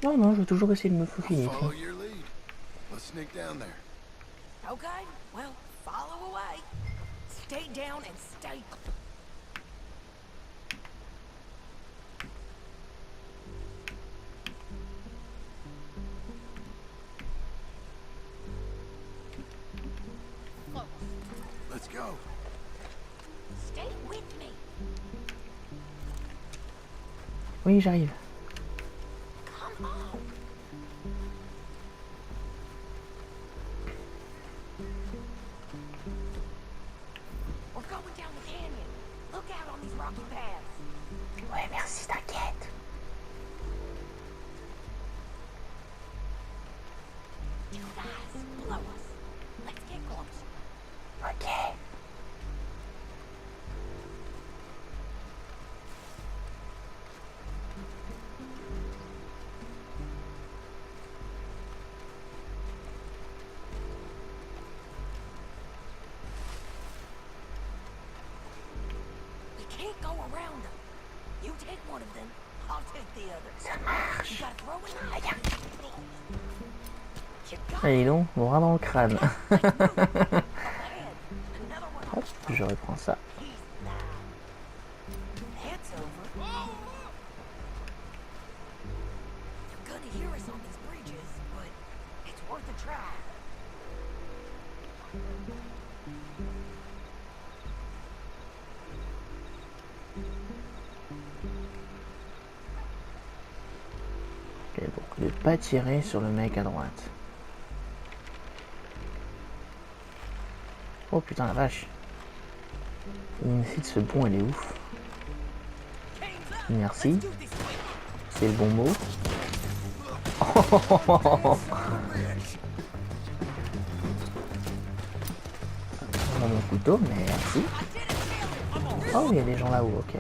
Non, non, je vais toujours essayer de me faufiler. Follow your lead. Let's sneak down there. Okay, well, follow away. Stay down and stay. Let's go. Stay with me. Oui, j'arrive. Come on. We're going down the canyon. Look out on these rocky paths. Ouais, merci, t'inquiète. You guys, below us. Let's get close. Ok. We can't go around them. You take one of them, I'll take the other. Ça marche. You gotta throw it out. Regarde. You got Allez donc, bras dans le crâne. ahead. Another one. Hop, je reprends ça. Peace now. That's over. You're gonna hear us on these bridges, but it's worth a try. Ok, donc ne pas tirer sur le mec à droite. Oh putain la vache. L'initiative de ce bon elle est ouf. Merci. C'est le bon mot. Mon couteau, mais merci. Oh, il y a des gens là-haut, ok.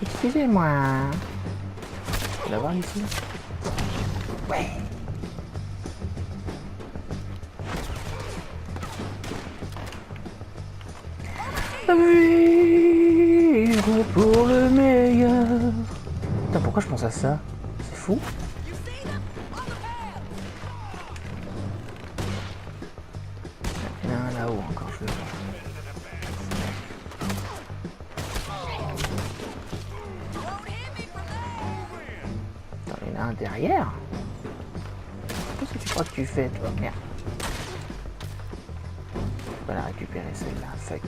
Excusez-moi. Je peux l'avoir ici? Ouais. Vivre pour le meilleur. Putain, pourquoi je pense à ça? C'est fou. Il y en a un là-haut encore, je le vois. Attends, il y en a un derrière. Qu'est-ce que tu crois que tu fais, toi? Merde. Je vais la récupérer celle-là, fuck.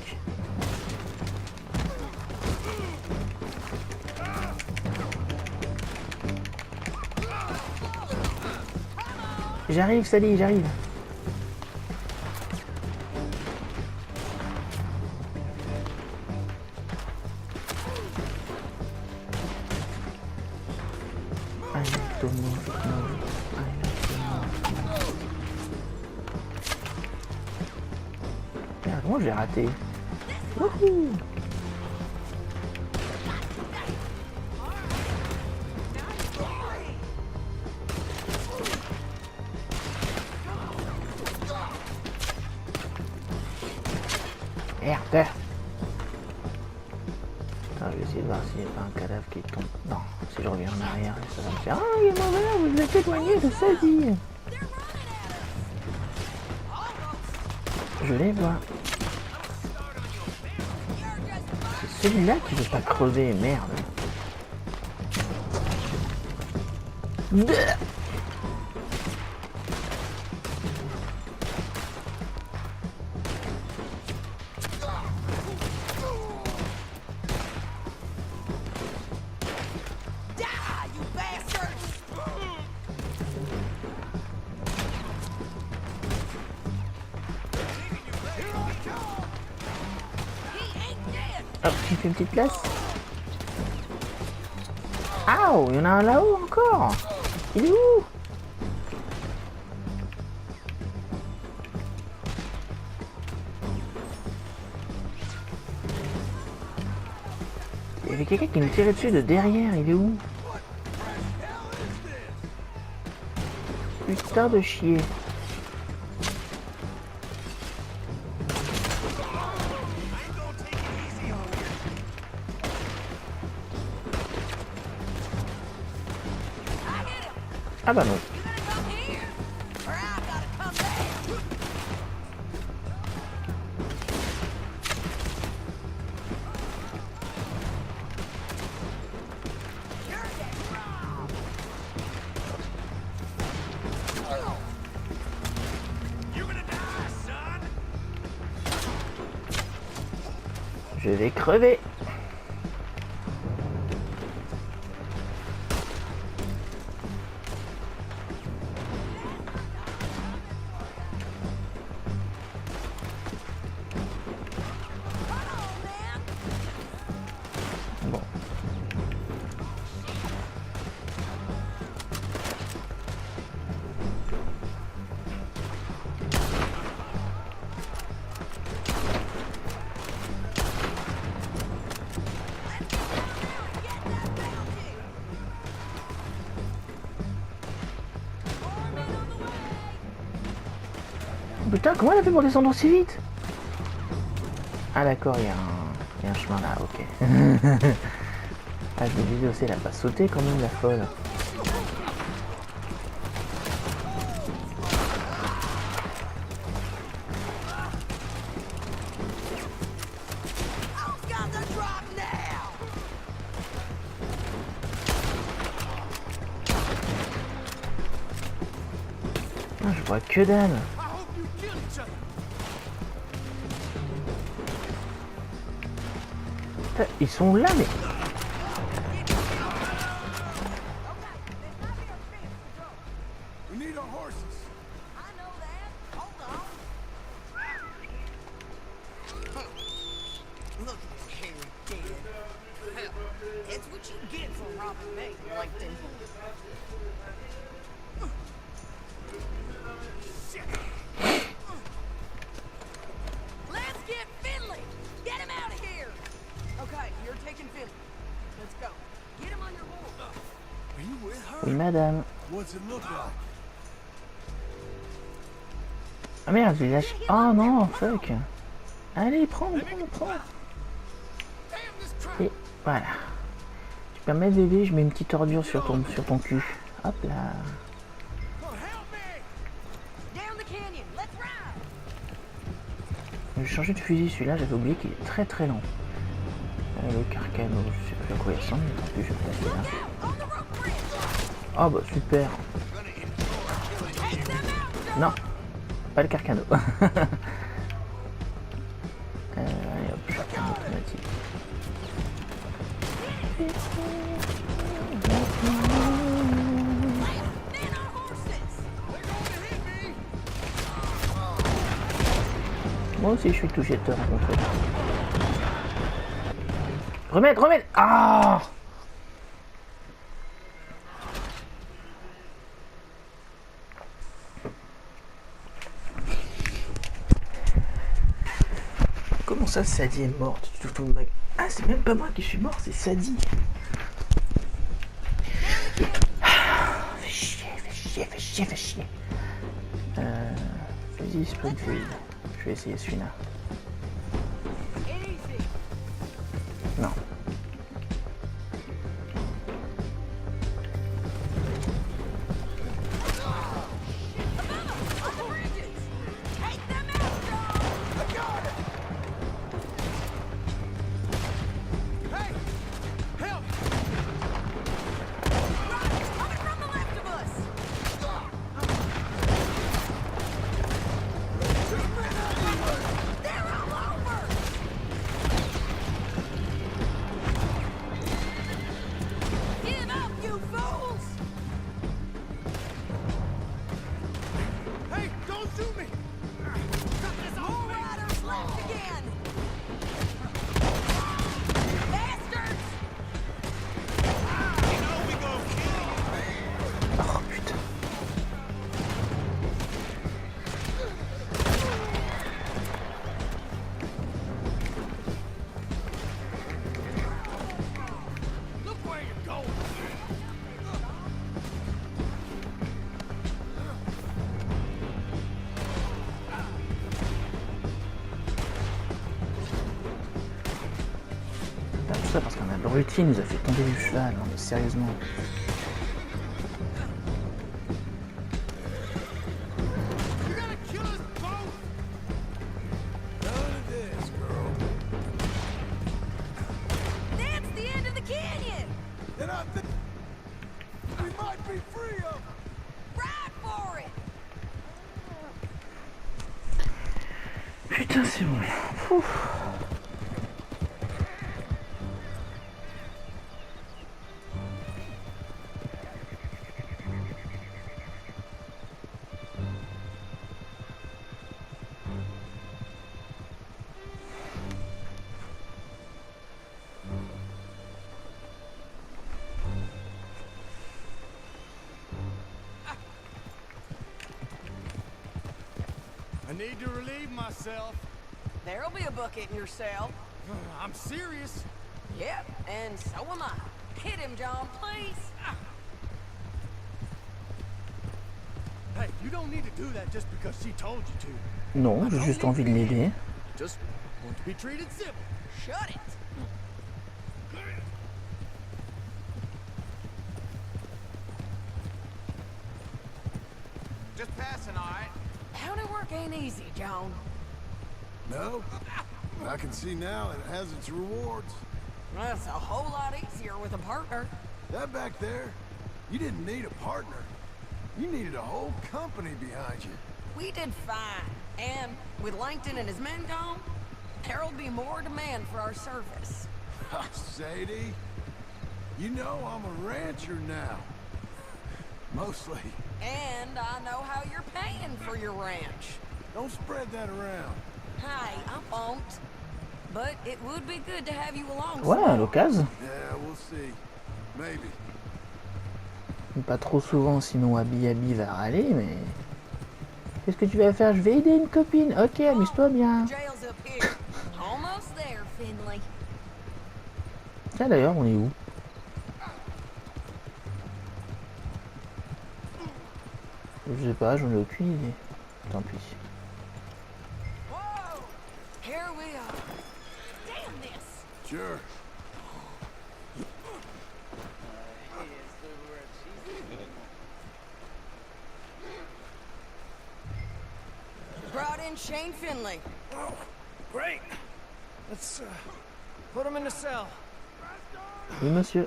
J'arrive, Sally, j'arrive. I like to move it, move it. I like to move it. Merde, comment j'ai raté? Wouhou! Merde! Attends, je vais essayer de voir s'il n'y a pas un cadavre qui tombe. Non, si je reviens en arrière, ça va me faire. Ah, il est mauvais, vous êtes éloigné de sa vie! Je les vois. C'est celui-là qui veut pas crever, merde. Bleh. Hop, j'ai fait une petite place. Ah, il y en a un là-haut encore. Il est où? Il y avait quelqu'un qui nous tirait dessus de derrière. Il est où? Putain de chier. Ah bah non. You gotta come here, or I gotta come there. You're getting robbed. You're gonna die, son. Je vais crever. Bon. Putain, comment elle a fait pour descendre aussi vite? Ah d'accord, il y a un chemin là, ok. Ah, je me disais aussi, elle a pas sauté quand même, la folle. I've got the drop now. Ah, je vois que dalle. I hope you kill each other. Putain, ils sont là, mais... We need our horses. I know that. Hold on. Look at this hairy kid. Hell, it's what you get for robbing me, Plankton. Let's get Finley. Get him out of here. Okay, you're taking Finley. Let's go. Get him on your horse. Are you with her? Oui, madame. What's it look like? Ah merde, j'ai lâché... Oh non, fuck. Allez, prends. Damn this crap. Et voilà. Tu permets bébé, je mets une petite ordure sur ton cul. Hop là. Oh, help me. Down the canyon. Let's ride. Je vais changer de fusil, celui-là, j'avais oublié qu'il est très très lent. Le carcano, je sais plus à quoi il ressemble, mais tant pis, je vais le placer là. On the rope bridge. Oh bah super. Take them out, Joe. Non, pas le carcano. Allez hop, carcano automatique. Man our horses. Moi aussi je suis touché de te rencontrer. Remettre. Ah! Comment ça, Sadie est morte? Tu te fous de ma... Ah, c'est même pas moi qui suis mort, c'est Sadie. Fais chier. Fusil Springfield. Je vais essayer celui-là. Easy. Non. On the bridges. Take them out, Joe. I got it. Hey, help. Right, coming from the left of us. They're all over. Give up, you fools. Hey, don't shoot me. More riders left again. Bastards. Oh putain. Look where you're going. Putain, tout ça parce qu'un abruti nous a fait tomber du cheval, non mais sérieusement. And I think we might be free of them. Ride for it! Putain, c'est bon. Ouf. I need to relieve myself. There'll be a bucket in your cell. I'm serious. Yep, and so am I. Hit him, John, please. Hey, you don't need to do that just because she told you to. Non, j'ai juste envie de l'aider. Just want to be treated civil. Shut it. Just passing, all right? County work ain't easy, John. No. I can see now it has its rewards. That's a whole lot easier with a partner. That back there, you didn't need a partner. You needed a whole company behind you. We did fine. And with Langton and his men gone, there'll be more demand for our service. Sadie, you know I'm a rancher now. Mostly. And I know how you're paying for your ranch. Don't spread that around. Hey, I won't. But it would be good to have you along. Ouais, à l'occasion. Yeah, we'll see. Maybe. Pas trop souvent, sinon Abby va râler, mais... Qu'est-ce que tu vas faire? Je vais aider une copine. Ok, amuse-toi bien. Jail's up here. Almost there, Finley. Tiens, d'ailleurs, on est où? Je sais pas, j'en ai aucune idée. Tant pis. Whoa! Here we are. Damn this! Sure. Brought in Shane Finley. Oh, great. Let's put him in the cell. Oui, monsieur.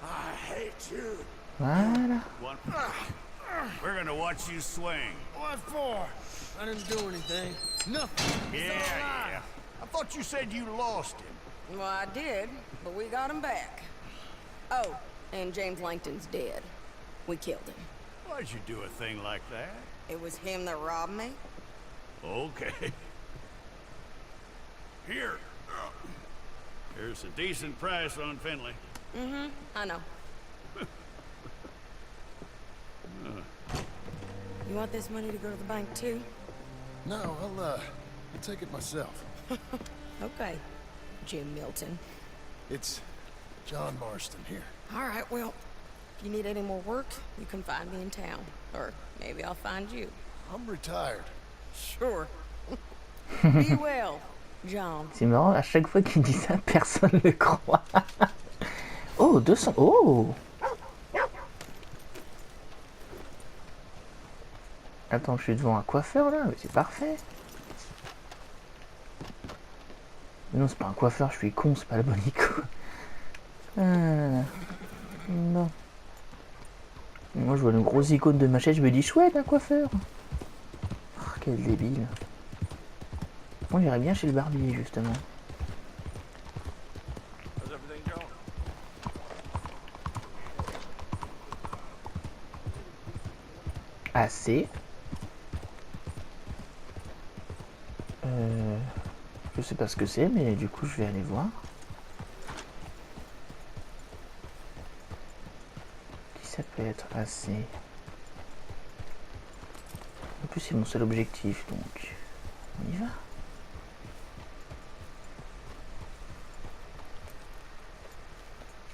I hate you. Voilà. We're gonna watch you swing. What for? I didn't do anything. Nothing. Yeah. I thought you said you lost him. Well, I did, but we got him back. Oh, and James Langton's dead. We killed him. Why'd you do a thing like that? It was him that robbed me. Okay. Here. Here's a decent price on Finley. Mm-hmm, I know. You want this money to go to the bank, too? No, I'll take it myself. Okay, Jim Milton. It's John Marston here. All right, well, if you need any more work, you can find me in town. Or maybe I'll find you. I'm retired. Sure. Be well, John. C'est marrant, à chaque fois qu'il dit ça, personne le croit. Oh, 200. Oh! Attends, je suis devant un coiffeur là, mais c'est parfait. Mais non, c'est pas un coiffeur, je suis con, c'est pas le bon ico. Non. Moi je vois une grosse icône de machette, je me dis chouette un coiffeur. Oh, quel débile. Moi j'irais bien chez le barbier justement. How's everything going? Assez. Je sais pas ce que c'est, mais du coup je vais aller voir. Qui ça peut être assez. En plus c'est mon seul objectif, donc on y va.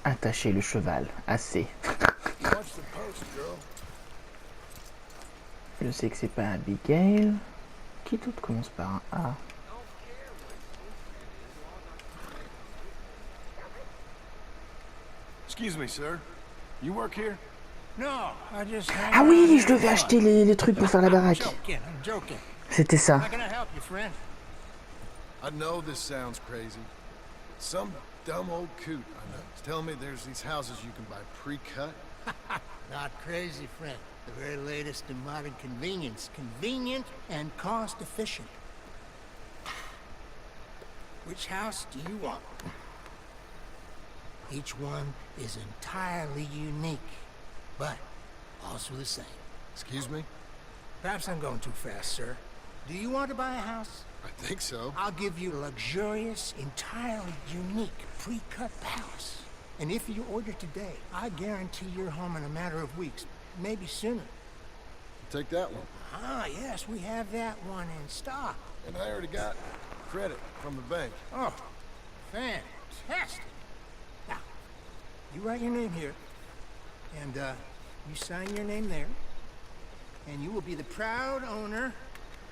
Attacher le cheval, assez. Watch the post, girl. Je sais que c'est pas Abigail. Qui d'autre commence par un A? Excuse me, sir. You work here? No, I just. Ah oui, je devais acheter les trucs pour faire la baraque. I'm joking. C'était ça. How can I help you, friend? I know this sounds crazy. Some dumb old coot I know is telling me there's these houses you can buy pre-cut. Not crazy, friend. The very latest in modern convenience. Convenient and cost-efficient. Which house do you want? Each one is entirely unique, but also the same. Excuse me? Perhaps I'm going too fast, sir. Do you want to buy a house? I think so. I'll give you a luxurious, entirely unique pre-cut house. And if you order today, I guarantee you're home in a matter of weeks, maybe sooner. Take that one. Ah, yes, we have that one in stock. And I already got credit from the bank. Oh, fantastic. Now, you write your name here, and you sign your name there, and you will be the proud owner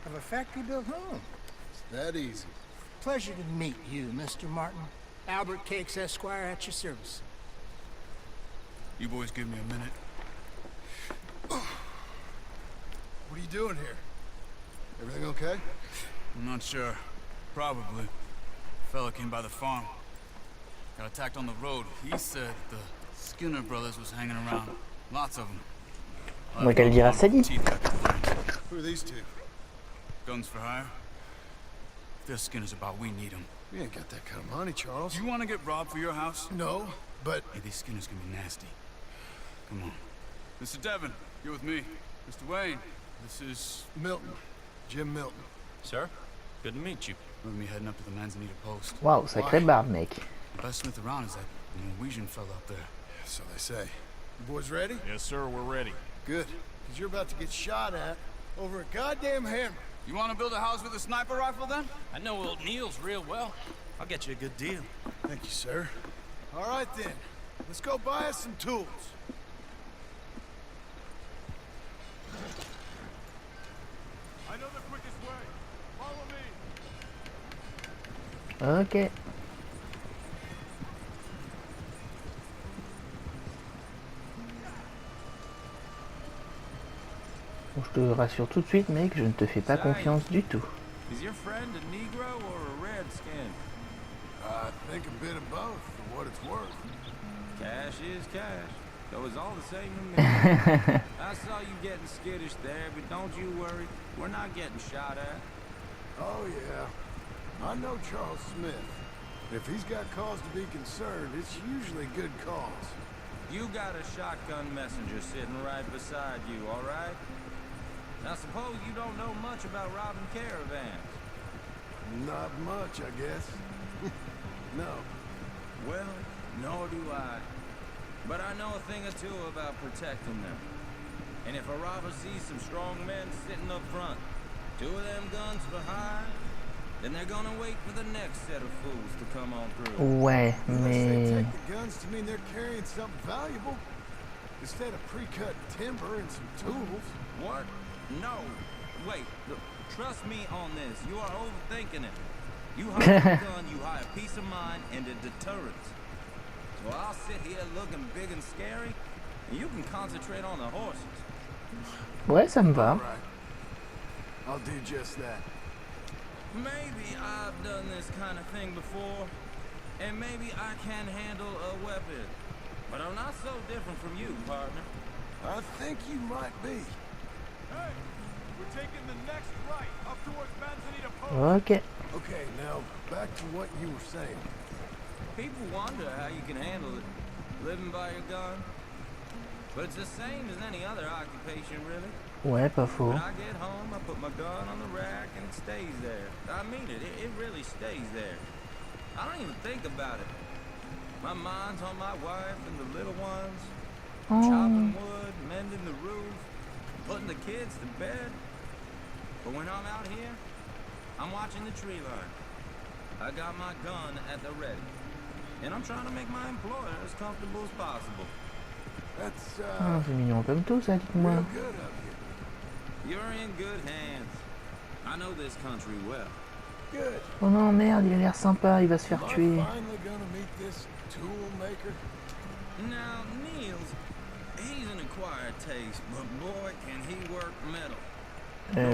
of a factory-built home. It's that easy. Pleasure to meet you, Mr. Martin. Albert Cakes, Esquire, at your service. You boys give me a minute. What are you doing here? Everything okay? I'm not sure. Probably. Fella came by the farm. Got attacked on the road. He said the Skinner brothers was hanging around. Lots of them. Donc elle dira Sadie. Who are these two? Guns for hire. If they're Skinners about, we need them. We ain't got that kind of money, Charles. You want to get robbed for your house? No, but... Hey, these Skinners can be nasty. Come on. Mr. Devon, you're with me. Mr. Wayne, this is... Milton. Jim Milton. Sir, good to meet you. We're gonna be heading up to the Manzanita post. Waouh, sacré barbe, mec. The best smith around is that Norwegian fella up there. So they say. You boys ready? Yes, sir, we're ready. Good. Because you're about to get shot at over a goddamn hammer. You want to build a house with a sniper rifle, then? I know old Neil's real well. I'll get you a good deal. Thank you, sir. All right, then. Let's go buy us some tools. I know the quickest way. Follow me. Ok. Bon, je te rassure tout de suite, mec, je ne te fais pas confiance du tout. Is your friend a Negro or a Redskin? I think a bit of both, for what it's worth. Cash is cash. So it's all the same to me. I saw you getting skittish there, but don't you worry. We're not getting shot at. Oh, yeah. I know Charles Smith. If he's got cause to be concerned, it's usually good cause. You got a shotgun messenger sitting right beside you, all right? Now suppose you don't know much about robbing caravans. Not much, I guess. No. Well, nor do I. But I know a thing or two about protecting them. And if a robber sees some strong men sitting up front, 2 of them guns for hire, then they're gonna wait for the next set of fools to come on through. Ouais, Unless they mais... take the guns to mean they're carrying something valuable. Instead of pre-cut timber and some tools. What? No. Wait. Look, trust me on this. You are overthinking it. You hire a gun, you hire peace of mind and a deterrent. So I'll sit here looking big and scary, and you can concentrate on the horses. Ouais, ça me va. All right. I'll do just that. Maybe I've done this kind of thing before, and maybe I can handle a weapon. But I'm not so different from you, partner. I think you might be. Hey, we're taking the next right up towards Manzanita Post. Ok. Okay, now back to what you were saying. People wonder how you can handle it, living by your gun. But it's the same as any other occupation, really. Ouais, pas faux. When I get home, I put my gun on the rack and it stays there. I mean it, it really stays there. I don't even think about it. My mind's on my wife and the little ones, chopping wood, mending the roof, putting the kids to bed. But when I'm out here, I'm watching the tree line. I got my gun at the ready. And I'm trying to make my employer as comfortable as possible. That's, Ah, c'est mignon comme tout, ça, dites-moi. real good of you. You're in good hands. I know this country well. Good. Oh non, merde, il a l'air sympa, il va se faire Am I tuer. finally gonna meet this tool maker? Now, Niels, he's an acquired taste, but boy, can he work metal.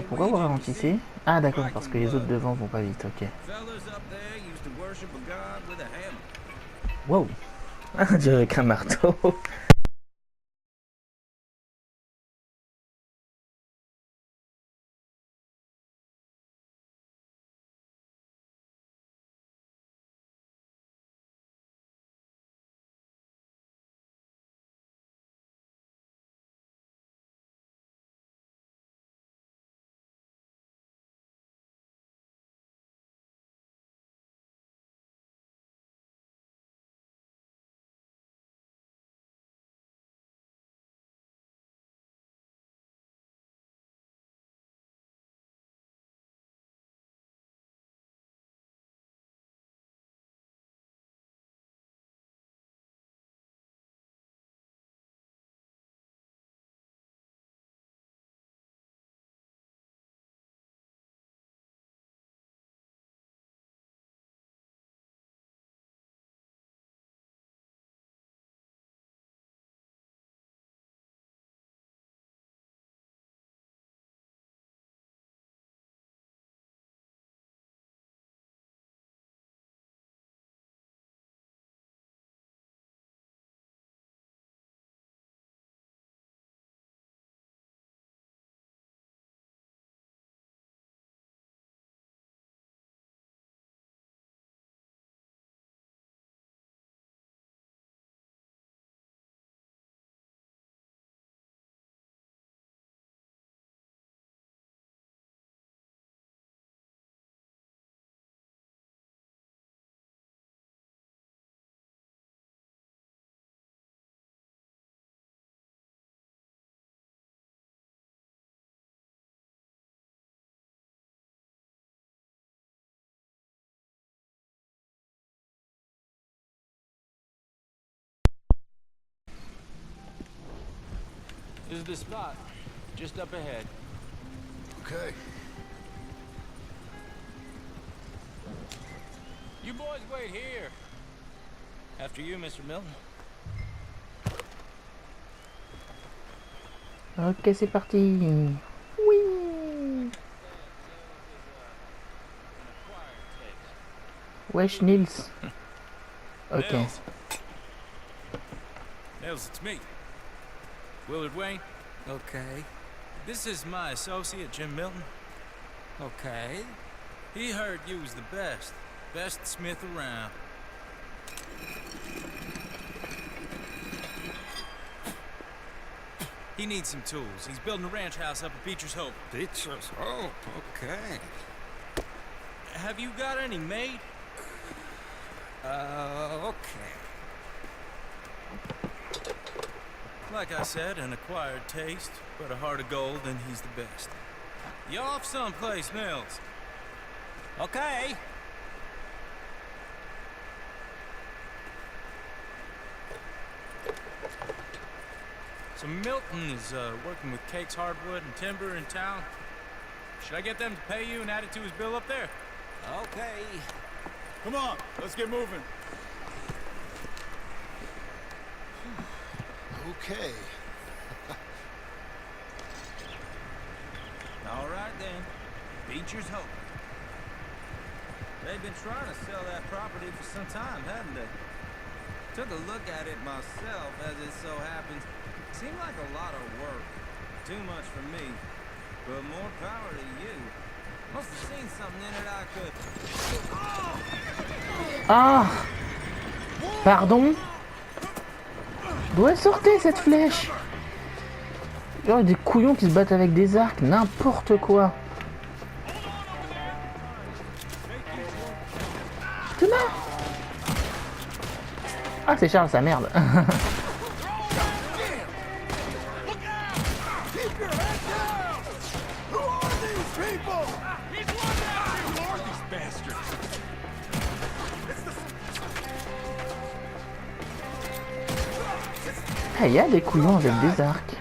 Pourquoi vous ralentissez? Ah d'accord, parce que les autres devant vont pas vite, ok. Fellas up there used to worship a god with a hammer. Wow. Ah, on dirait avec un marteau. This is the spot, just up ahead. Okay. You boys wait here. After you, Mr. Milton. Ok, c'est parti. Oui. Wesh, Nils. Ok. Nils, it's me. Willard Wayne. Okay. This is my associate, Jim Milton. Okay. He heard you was the best. Best smith around. He needs some tools. He's building a ranch house up at Beecher's Hope. Beecher's Hope, okay. Have you got any made? Okay. Like I said, an acquired taste, but a heart of gold, and he's the best. You off someplace, Mills? Okay. So Milton is working with Cake's Hardwood and Timber in town. Should I get them to pay you and add it to his bill up there? Okay. Come on, let's get moving. Okay. All right then. Beecher's Hope. They've been trying to sell that property for some time, haven't they? Took a look at it myself, as it so happens. Seemed like a lot of work. Too much for me. But more power to you. Must have seen something in it I could... Ah. Pardon. D'où elle sortait cette flèche? Genre des couillons qui se battent avec des arcs, n'importe quoi. Putain. Ah, c'est Charles, sa merde. Ah, il y a des couillons avec des arcs.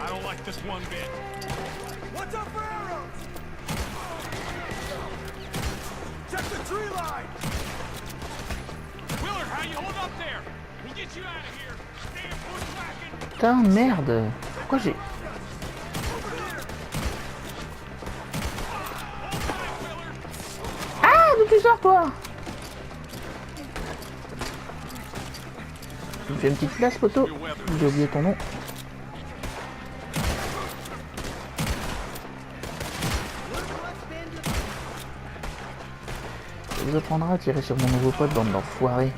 I don't like this one bit. What's up for arrows? Check the tree line. Willard, how you hold up there? We'll get you out of here. Damn bushwhacking. Putain, merde. Pourquoi j'ai... chasseur, toi. Tu me fais une petite place, poteau. J'ai oublié ton nom. Ça vous apprendra à tirer sur mon nouveau pote, bande d'enfoirés.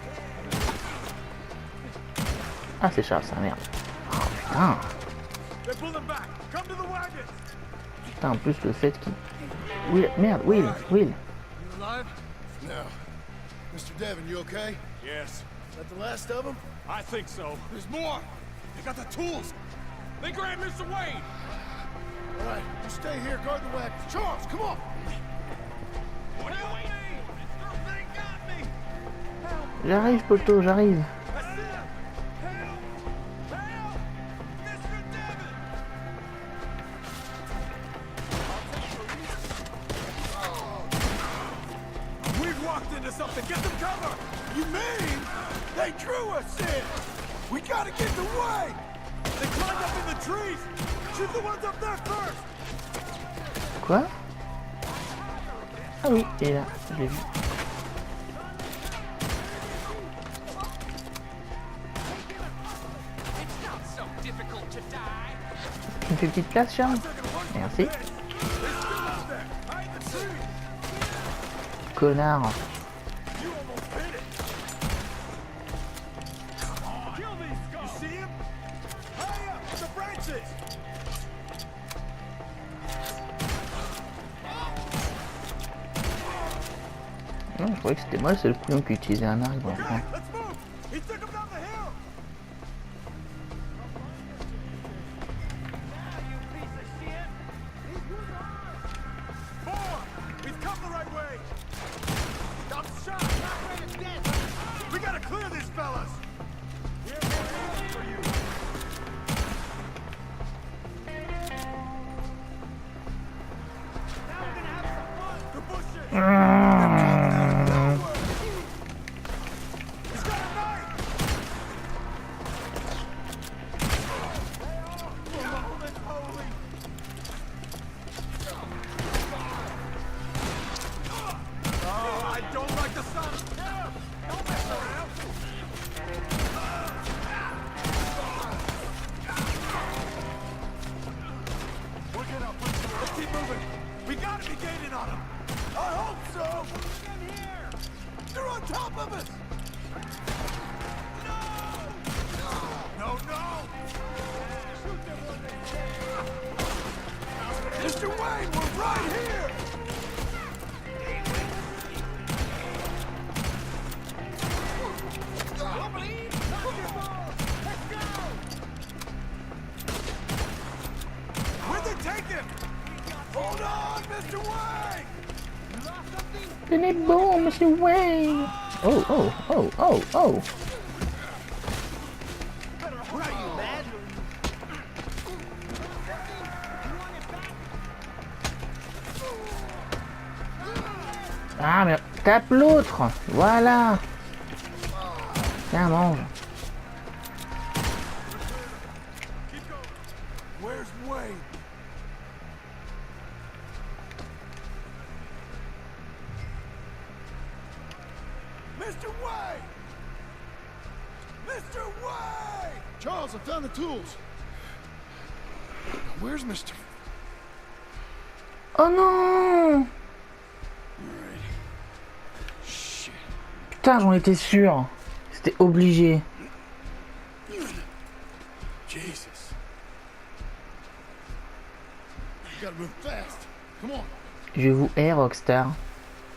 Ah, c'est Charles, ça, merde. Oh, putain. Putain, en plus, le fait qu'il... Will, merde, Will. You alive? No. Mr. Devon, you okay? Yes, Is that the last of them? I think so. There's more! They got the tools! They grabbed Mr. Wayne! All right, you stay here, guard the wagon. Charles, come on! What do you mean? They got me! J'arrive, poteau, j'arrive. That's it! Help! Help! Mr. Devon! We've walked into something. Get them cover! You mean they drew us in? We gotta get the way! They climbed up in the trees! Shoot the ones up there first! Quoi? Ah oui, il est là, je l'ai vu. Tu me fais une petite place, Charles? Merci. Connard. Non, je croyais que c'était moi le seul couillon qui utilisait un arc dans le coin. Mr. Wayne, we're right here! Where'd they take him? Hold on, Mr. Wayne! Tenez bon, Monsieur Wayne. Oh, oh, oh, oh, oh. Ah, mais tape l'autre. Voilà. Tiens, mange. Where's Wayne? Mr. Wayne! Mr. Wayne! Charles, I found the tools. Where's Mr. Oh non. Putain, j'en étais sûr. C'était obligé. Jesus. You gotta move fast. Come on. Je vous hais, Rockstar.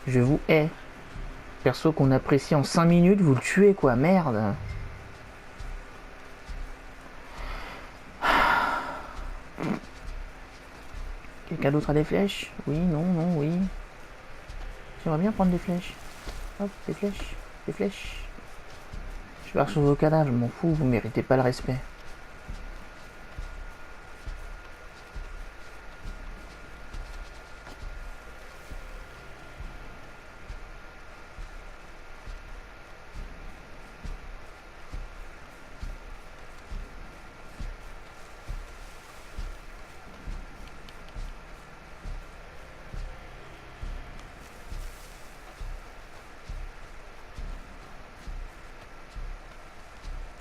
Je vous hais. Perso qu'on apprécie en 5 minutes, vous le tuez quoi, merde. Quelqu'un d'autre a des flèches? Oui, non, non, oui. J'aimerais bien prendre des flèches. Hop, des flèches, des flèches. Je pars sur vos cadavres, je m'en fous, vous méritez pas le respect.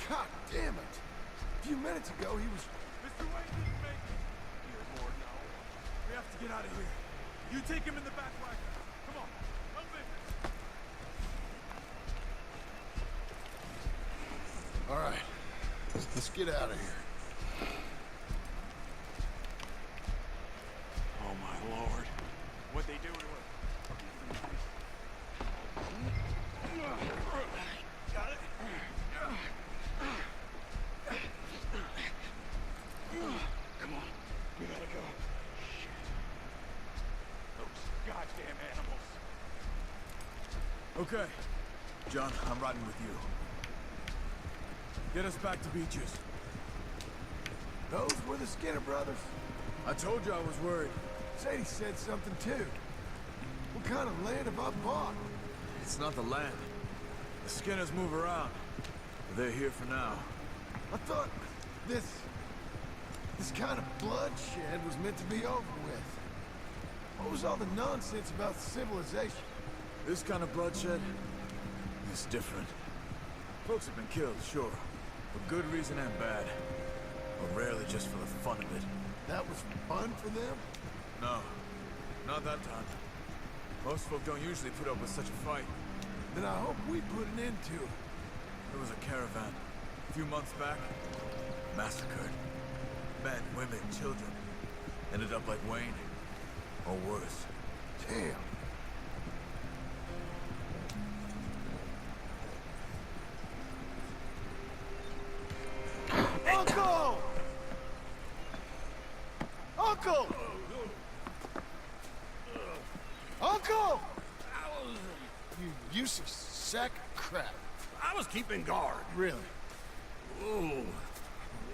God damn it! A few minutes ago, he was... Mr. Wayne didn't make it. Dear Lord, no. We have to get out of here. You take him in the back wagon. Come on, help me. All right, let's get out of here. Oh my Lord. What'd they do to him? Got it? Come on, we gotta go. Shit. Those goddamn animals. Okay. John, I'm riding with you. Get us back to Beaches. Those were the Skinner brothers. I told you I was worried. Sadie said something too. What kind of land have I bought? It's not the land. The Skinners move around. But they're here for now. I thought this kind of bloodshed was meant to be over with. What was all the nonsense about civilization? This kind of bloodshed is different. Folks have been killed, sure. For good reason and bad. But rarely just for the fun of it. That was fun for them? No. Not that time. Most folk don't usually put up with such a fight. Then I hope we put an end to it. There was a caravan. A few months back. Massacred. Men, women, children. Ended up like Wayne. Or worse. Damn. Uncle! Uncle! Uncle! You useless sack of crap. I was keeping guard. Really? Ooh,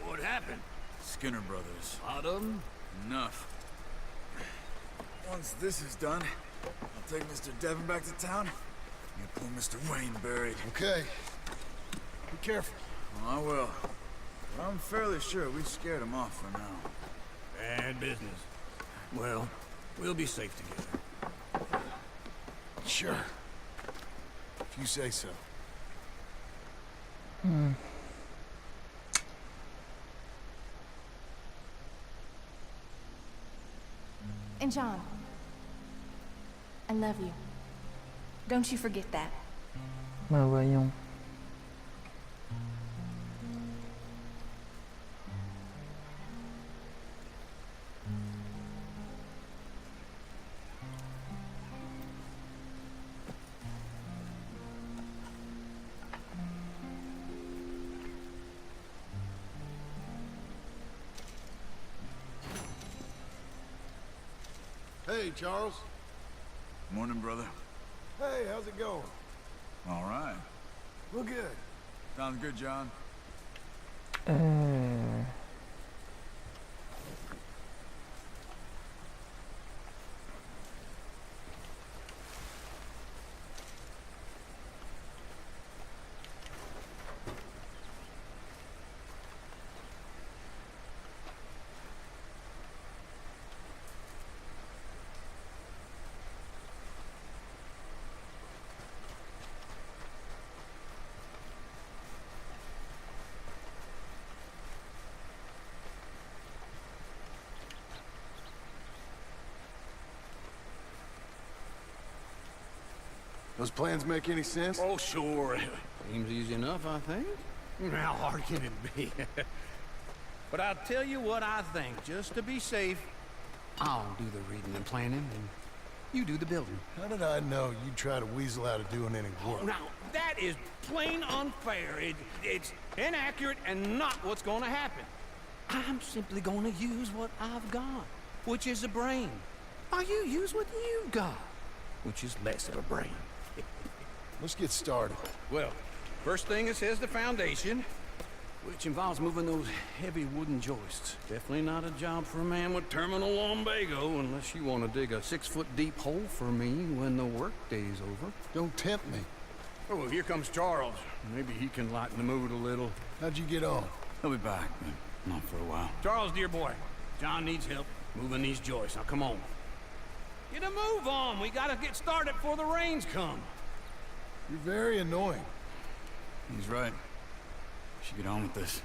what happened? Skinner brothers. Lot of them? Enough. Once this is done, I'll take Mr. Devon back to town. You pull Mr. Wayne buried. Okay. Be careful. I will. But I'm fairly sure we scared him off for now. Bad business. Well, we'll be safe together. Sure. If you say so. And John, I love you. Don't you forget that. Bah voyons. Hey, Charles. Morning, brother. Hey, how's it going? All right. Well, good. Sounds good, John. Those plans make any sense? Oh, sure. Seems easy enough, I think. How hard can it be? But I'll tell you what I think. Just to be safe, I'll do the reading and planning, and you do the building. How did I know you'd try to weasel out of doing any work? Now, that is plain unfair. It's inaccurate and not what's gonna happen. I'm simply gonna use what I've got, which is a brain. While you use what you got, which is less of a brain. Let's get started. Well, first thing it says the foundation, which involves moving those heavy wooden joists. Definitely not a job for a man with terminal lumbago, unless you want to dig a 6-foot deep hole for me when the workday's over. Don't tempt me. Oh, well, here comes Charles. Maybe he can lighten the mood a little. How'd you get on? He'll be back, but not for a while. Charles, dear boy, John needs help moving these joists. Now, come on. Get a move on. We gotta get started before the rains come. You're very annoying. He's right. We should get on with this.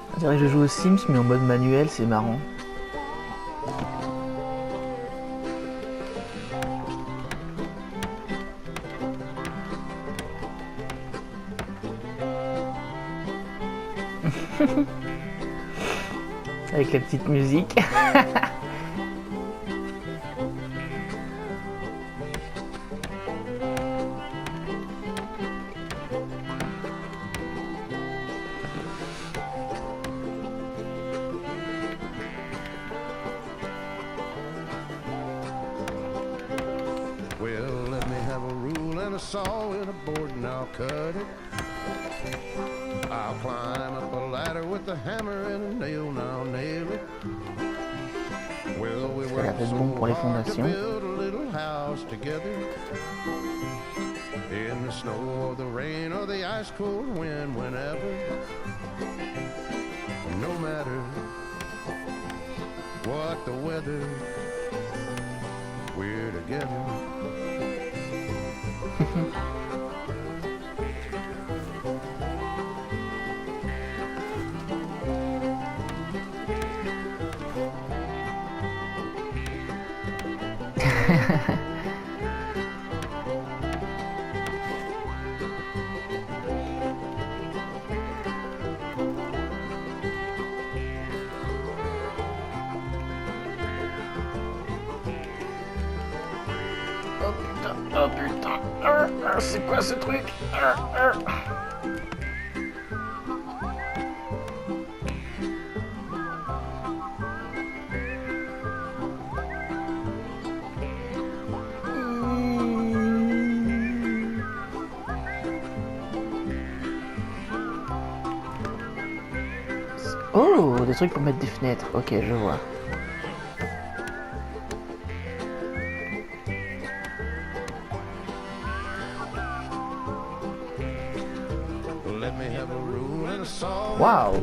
On dirait que je joue aux Sims mais en mode manuel, c'est marrant. Avec la petite musique. Well, let me have a rule and a saw and a board and I'll cut it. I'll climb up a ladder with a hammer and a nail and I'll nail it. Well, we worked so hard to build a little house together. In the snow or the rain or the ice cold wind, whenever. No matter what the weather, we're together. Oh putain, c'est quoi ce truc? Oh, des trucs pour mettre des fenêtres, ok, je vois. Wow.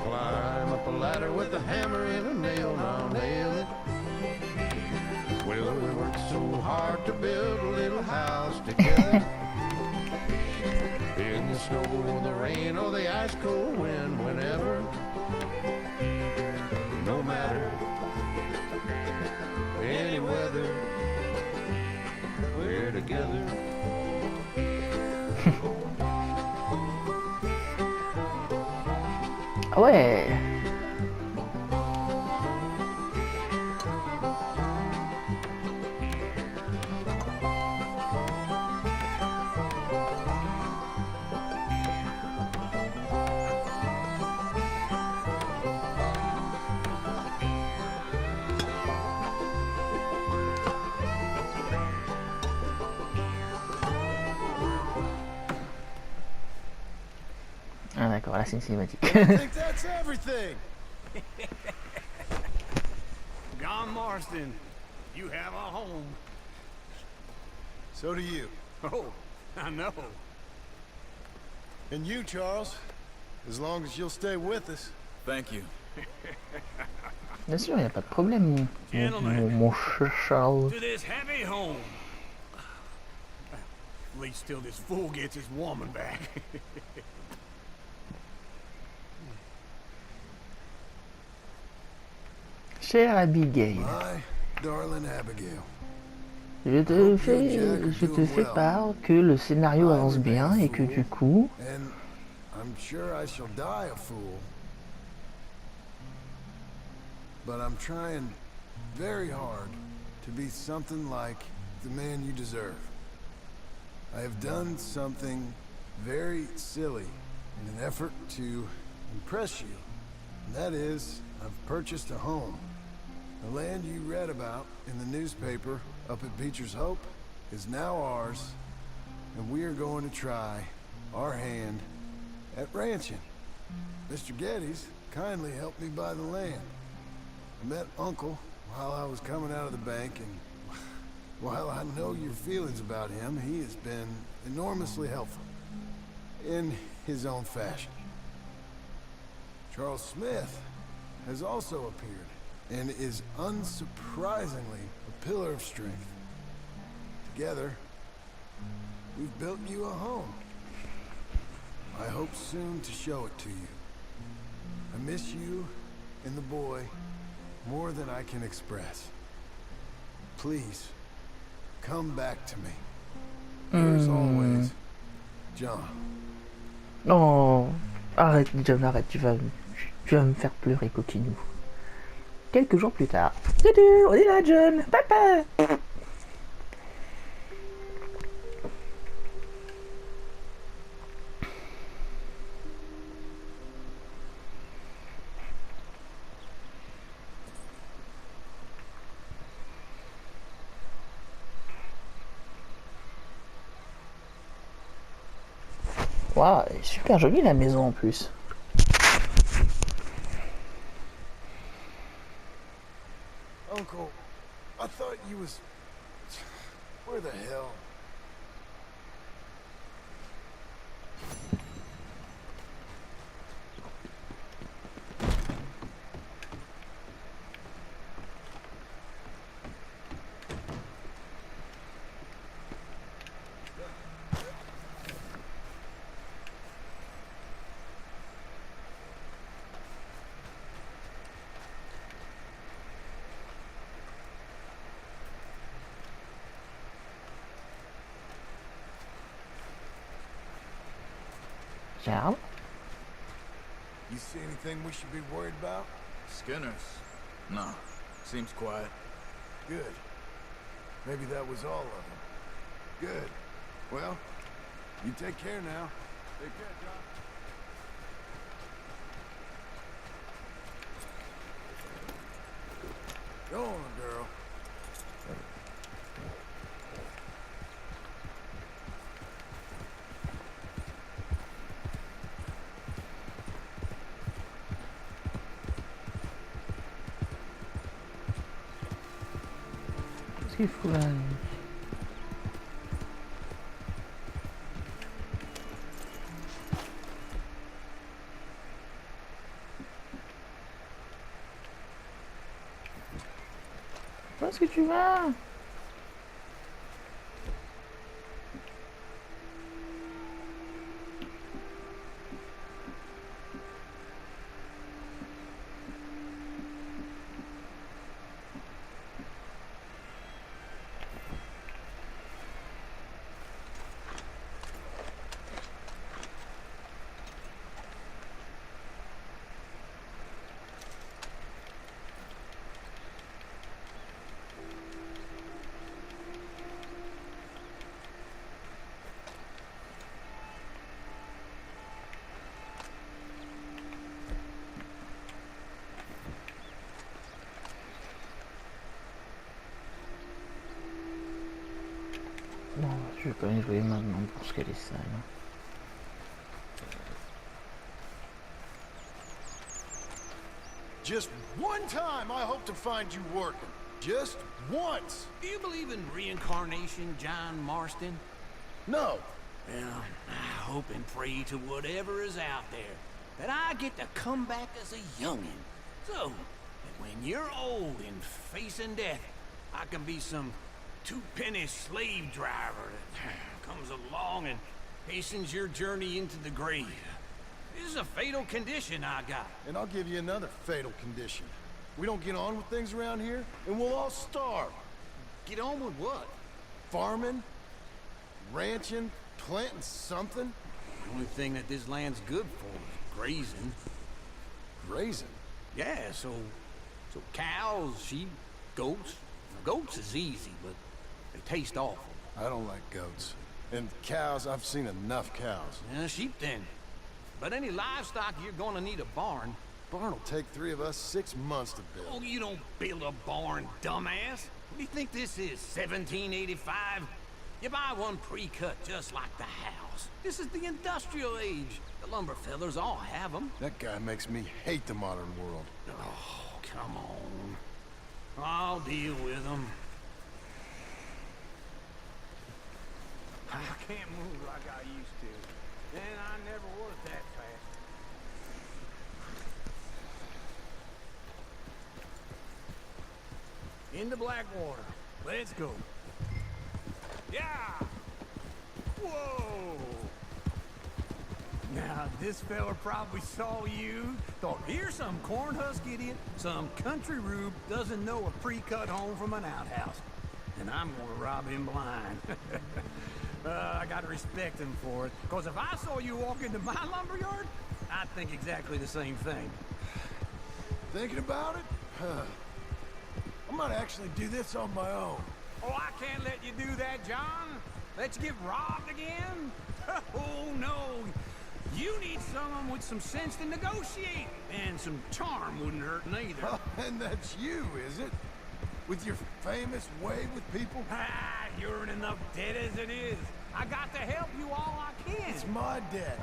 Climb up a ladder with a hammer and a nail, and I'll nail it. Well, we worked so hard to build a little house together. In the snow or the rain or the ice cold wind, whenever. No matter any weather, we're together. Ouais. Ah d'accord, là c'est une cinématique. I think that's everything. John Marston, you have a home. So do you. Oh, I know. And you, Charles. As long as you'll stay with us. Thank you. Bien sûr, il n'y a pas de problème, mon Charles. To this happy home. At least till this fool gets his woman back. Chère Abigail, My darling Abigail. je te fais part que le scénario avance bien et que du coup... And I'm sure I shall die a fool. But I'm trying very hard to be something like the man you deserve. I have done something very silly in an effort to impress you. And that is, I've purchased a home. The land you read about in the newspaper up at Beecher's Hope is now ours, and we are going to try our hand at ranching. Mr. Geddes kindly helped me buy the land. I met Uncle while I was coming out of the bank, and while I know your feelings about him, he has been enormously helpful in his own fashion. Charles Smith has also appeared and is unsurprisingly a pillar of strength. Together, we've built you a home. I hope soon to show it to you. I miss you and the boy more than I can express. Please, come back to me. Yours always, John. Non, arrête, John, arrête, tu vas me faire pleurer, coquinou. Quelques jours plus tard. On est là, John, papa. Waouh, elle est super jolie la maison en plus. Uncle, I thought you was... Where the hell? Charles? You see anything we should be worried about? Skinners? No. Seems quiet. Good. Maybe that was all of them. Good. Well, you take care now. Take care, John. Go on, girl. Qu'est-ce qu'il faut là? Où est-ce que tu vas? Non, je vais pas y jouer maintenant parce qu'elle est sale. Just one time I hope to find you working. Just once. Do you believe in reincarnation, John Marston? No. Well, I hope and pray to whatever is out there that I get to come back as a youngin'. So, that when you're old and facing death, I can be some two-penny slave driver that comes along and hastens your journey into the grave. This is a fatal condition I got. And I'll give you another fatal condition. We don't get on with things around here, and we'll all starve. Get on with what? Farming, ranching, planting something. The only thing that this land's good for is grazing. Grazing? Yeah, so cows, sheep, goats. Now, goats is easy, but they taste awful. I don't like goats. And cows, I've seen enough cows. Yeah, sheep then. But any livestock, you're gonna need a barn. Barn will take 3 of us 6 months to build. Oh, you don't build a barn, dumbass. What do you think this is, 1785? You buy one pre-cut just like the house. This is the industrial age. The lumber fellers all have them. That guy makes me hate the modern world. Oh, come on. I'll deal with them. I can't move like I used to. And I never was that fast. Into Blackwater. Let's go. Yeah! Whoa! Now, this fella probably saw you, thought, here's some cornhusk idiot, some country rube doesn't know a pre-cut home from an outhouse. And I'm gonna rob him blind. I gotta respect him for it, because if I saw you walk into my lumberyard, I'd think exactly the same thing. Thinking about it? I might actually do this on my own. Oh, I can't let you do that, John. Let you get robbed again? Oh, no. You need someone with some sense to negotiate. And some charm wouldn't hurt neither. Oh, and that's you, is it? With your famous way with people? Ah, you're in enough debt as it is. I got to help you all I can. It's my debt.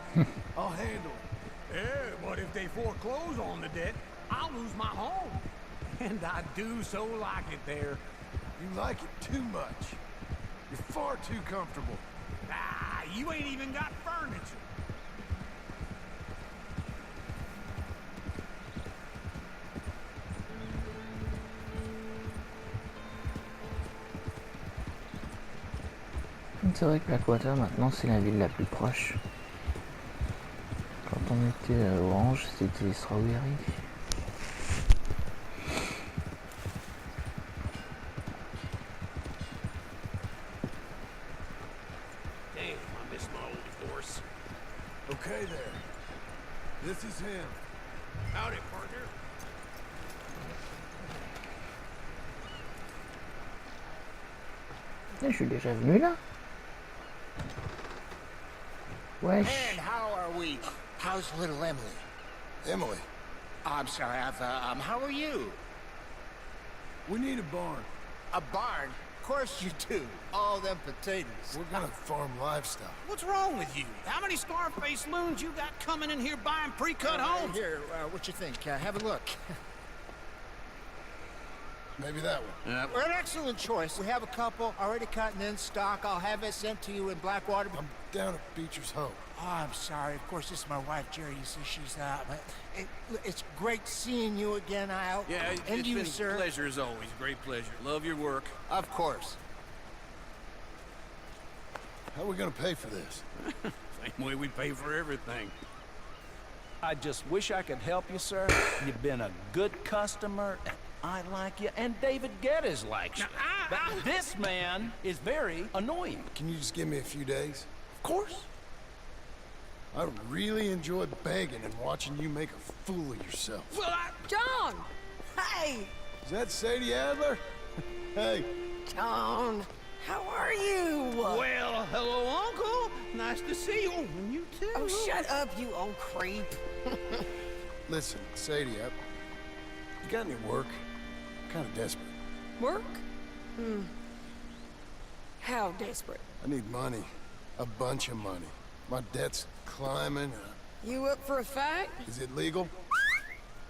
I'll handle it. Yeah, but if they foreclose on the debt, I'll lose my home. And I do so like it there. You like it too much. You're far too comfortable. Ah, you ain't even got furniture. C'est vrai que Blackwater maintenant c'est la ville la plus proche. Quand on était à Orange, c'était Strawberry. Damn, I miss my old horse. Okay there. This is him. Howdy, partner. Je suis déjà venu là. Wesh. And how are we? How's little Emily? Emily, I'm sorry, how are you? we need a barn. A barn? Of course you do. All them potatoes. We're gonna farm livestock. What's wrong with you? How many Scarface loons you got coming in here buying pre-cut homes? Here, what you think? Have a look. Maybe that one. We're an excellent choice. We have a couple already cut and in stock. I'll have it sent to you in Blackwater. I'm down at Beecher's Hope. Oh, I'm sorry. Of course, this is my wife, Jerry. You see, she's it's great seeing you again, Al. Yeah, and it's you, been sir. a pleasure as always. Great pleasure. Love your work. Of course. How are we gonna pay for this? Same way we pay for everything. I just wish I could help you, sir. You've been a good customer. I like you, and David Geddes likes you. But this man is very annoying. Can you just give me a few days? Of course. I really enjoy begging and watching you make a fool of yourself. Well, John! Hey! Is that Sadie Adler? Hey. John, how are you? Well, hello, Uncle. Nice to see you. And you too. Oh, shut up, you old creep. Listen, Sadie, you got any work? I'm kind of desperate. Work? How desperate? I need money. A bunch of money. My debt's climbing. You up for a fight? Is it legal?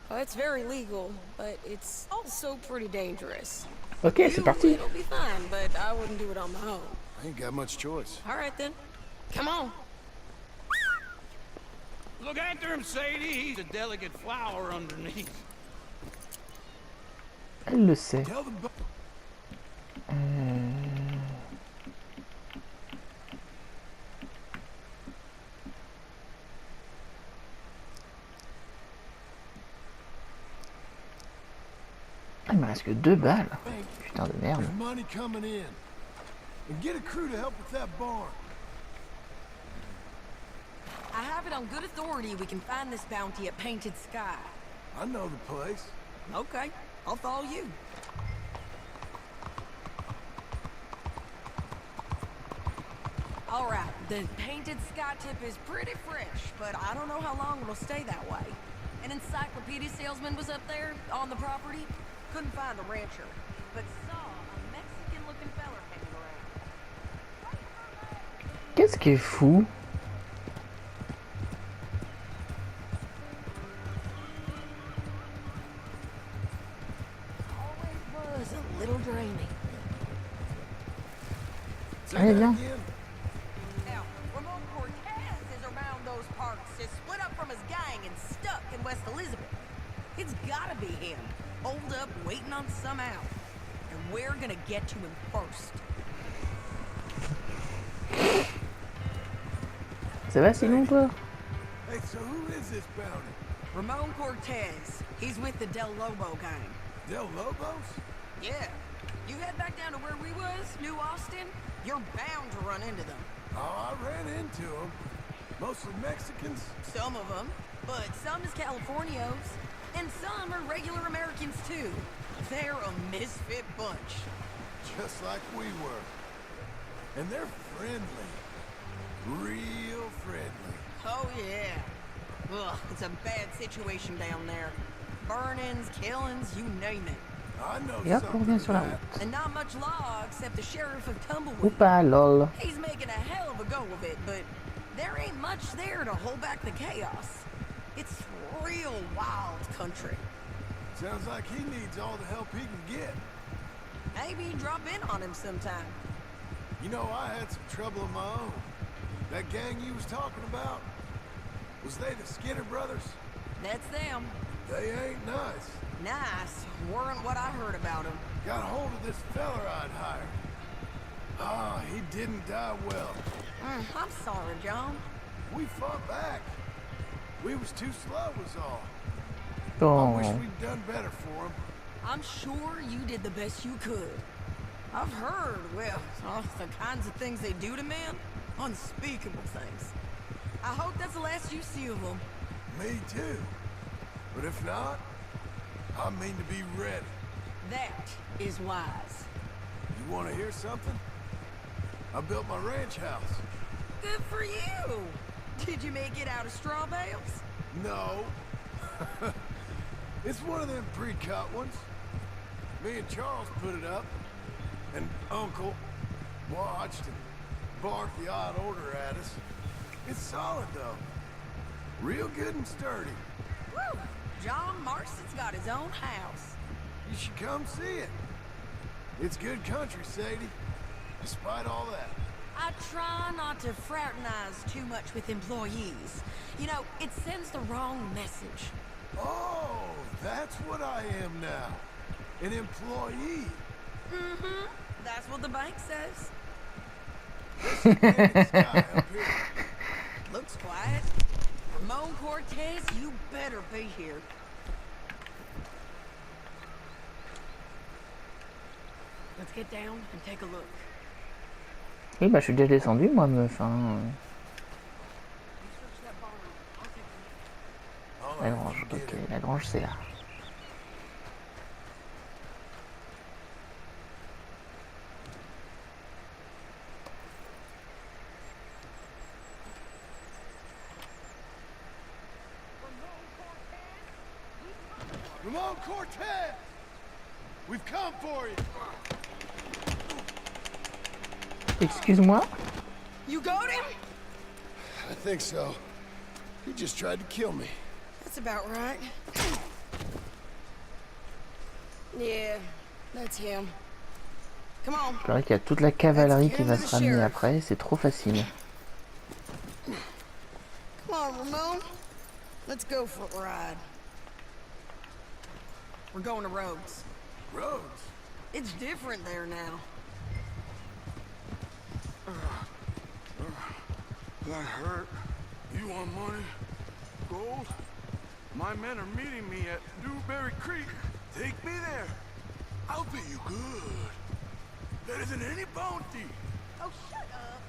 Well, it's very legal, but it's also pretty dangerous. Ok, c'est parti. It'll be fine, but I wouldn't do it on my own. I ain't got much choice. All right, then. Come on. Look after him, Sadie. He's a delicate flower underneath. Elle le sait. Tell the Il me reste que 2 balles. Putain de merde. There's money coming in. And get a crew to help with that barn. I have it on good authority we can find this bounty at Painted Sky. I know the place. Okay, I'll follow you. All right, the Painted Sky tip is pretty fresh, but I don't know how long it'll stay that way. An encyclopedia salesman was up there on the property. Couldn't find the rancher, but saw a Mexican-looking feller hanging around. Right Qu'est-ce qui est fou? Always was a little dreamy. Allez, viens. Now, Ramon Cortez is around those parts, is split up from his gang and stuck in West Elizabeth. It's gotta be him, holed up waiting on some out. And we're gonna get to him first. Ça va sinon toi? Hey, so who is this bounty? Ramon Cortez. He's with the Del Lobo gang. Del Lobos? Yeah. You head back down to where we was, New Austin, you're bound to run into them. Oh, I ran into them. Mostly Mexicans. Some of them, but some is Californios. And some are regular Americans too. They're a misfit bunch. Just like we were. And they're friendly. Real friendly. Oh yeah. Ugh, it's a bad situation down there. Burnings, killings, you name it. I know Et hop, on revient sur la that. route. And not much law except the sheriff of Tumbleweed. Oupa, lol. He's making a hell of a go of it, but there ain't much there to hold back the chaos. It's real wild country. Sounds like he needs all the help he can get. Maybe drop in on him sometime. You know, I had some trouble of my own. That gang you was talking about, was they the Skinner brothers? That's them. They ain't nice. Nice. Weren't what I heard about him. Got hold of this fella I'd hired. Ah, he didn't die well. I'm sorry, John. We fought back. We was too slow was all. Oh. I wish we'd done better for him. I'm sure you did the best you could. I've heard, well, the kinds of things they do to men. Unspeakable things. I hope that's the last you see of them. Me too. But if not, I mean to be ready. That is wise. You want to hear something? I built my ranch house. Good for you. Did you make it out of straw bales? No. It's one of them pre-cut ones. Me and Charles put it up, and Uncle watched and barked the odd order at us. It's solid, though. Real good and sturdy. Woo! John Marston's got his own house. You should come see it. It's good country, Sadie. Despite all that. I try not to fraternize too much with employees. You know, it sends the wrong message. Oh, that's what I am now. An employee. Mm-hmm. That's what the bank says. Sky up here. Looks quiet. Ramon Cortez, you better be here. Let's get down and take a look. Oui, bah je suis déjà descendu, moi, meuf. Hein. La grange, ok, la grange c'est là. Ramon Cortez! We've come for you! Excuse-moi? You got him? I think so. He just tried to kill me. That's about right. Yeah, that's him. Come on. Je dirais qu'il y a toute la cavalerie qui va se ramener après, c'est trop facile. Come on, Ramon. Let's go for a ride. We're going to Rhodes. Rhodes? It's different there now. That hurt. You want money? Gold? My men are meeting me at Newberry Creek. Take me there. I'll pay you good. Better than any bounty. Oh, shut up.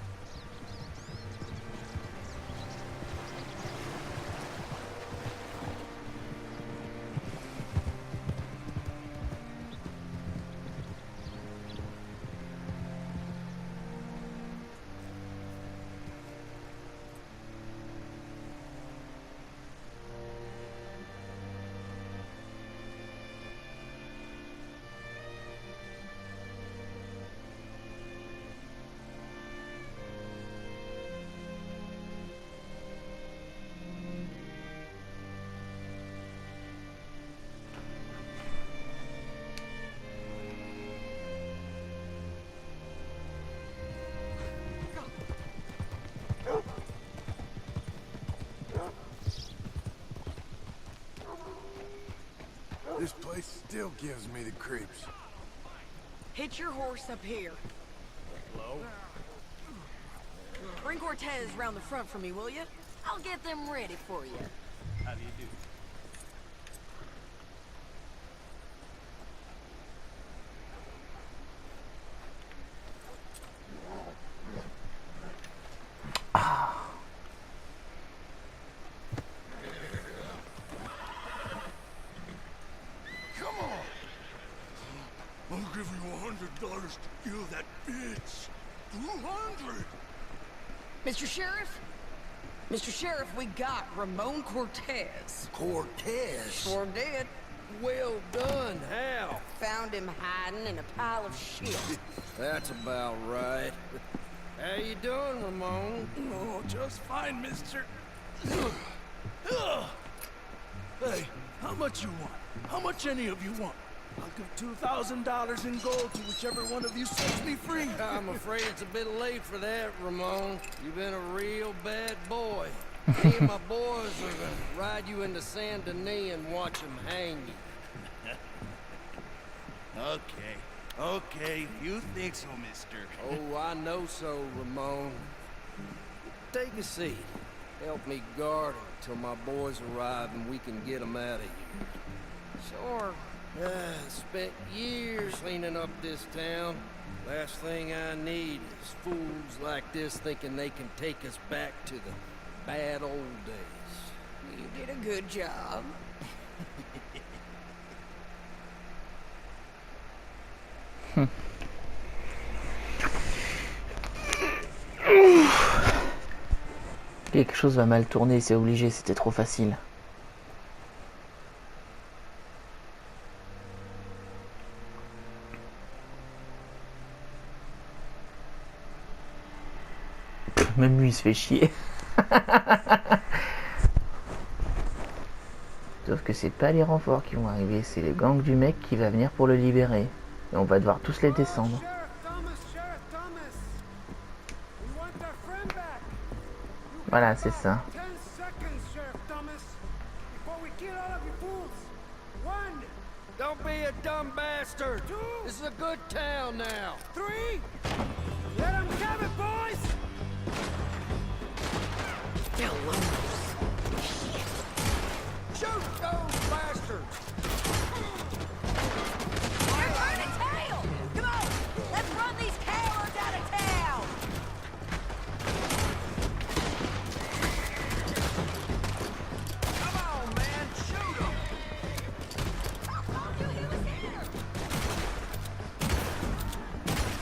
still gives me the creeps. Hitch your horse up here. Hello? Bring Cortez round the front for me, will you? I'll get them ready for you. How do you do? Come on! I'll give you $100 to kill that bitch. 200! Mr. Sheriff? Mr. Sheriff, we got Ramon Cortez. Cortez? Sure did. Well done, Hal. Found him hiding in a pile of shit. That's about right. How you doing, Ramon? Oh, just fine, mister. Hey, how much you want? How much any of you want? I'll give $2,000 in gold to whichever one of you sets me free. I'm afraid it's a bit late for that, Ramon. You've been a real bad boy. Me and my boys are gonna ride you into Saint Denis and watch him hang you. Okay, you think so, mister. Oh, I know so, Ramon. Take a seat. Help me guard him till my boys arrive and we can get him out of here. Sure. Spent years cleaning up this town. Last thing I need is fools like this thinking they can take us back to the bad old days. You did a good job. Quelque chose va mal tourner, c'est obligé, c'était trop facile. Même lui il se fait chier. Sauf que c'est pas les renforts qui vont arriver, c'est le gang du mec qui va venir pour le libérer. Et on va devoir tous les descendre. Voilà, c'est ça. Don't be a dumb bastard. This is a good town now. 3. Let them have it, boys. Shoot those bastards. You're going to tail! Come on, let's run these cowards out of town! Come on, man, shoot them. I told you he was here!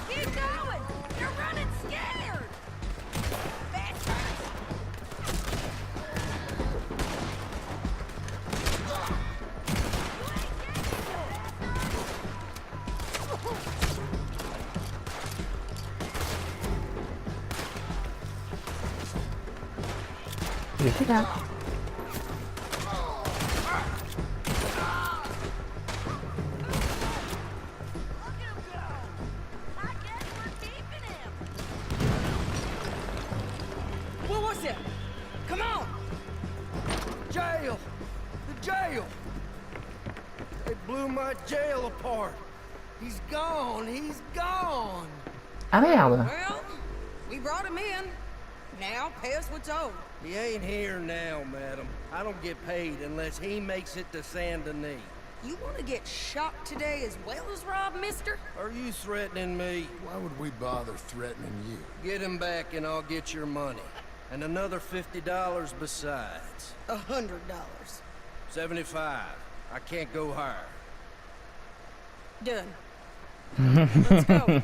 Keep going! You're running scared! Bastards! Je suis là. What was it? Come on! Jail! The jail! They blew my jail apart. He's gone. He's gone. Ah merde. Well, we brought him in. Now, pay us what's owed. He ain't here now, madam. I don't get paid unless he makes it to Saint Denis. You want to get shot today as well as rob, mister? Are you threatening me? Why would we bother threatening you? Get him back and I'll get your money. And another $50 besides. $100. 75. I can't go higher. Done. Let's go.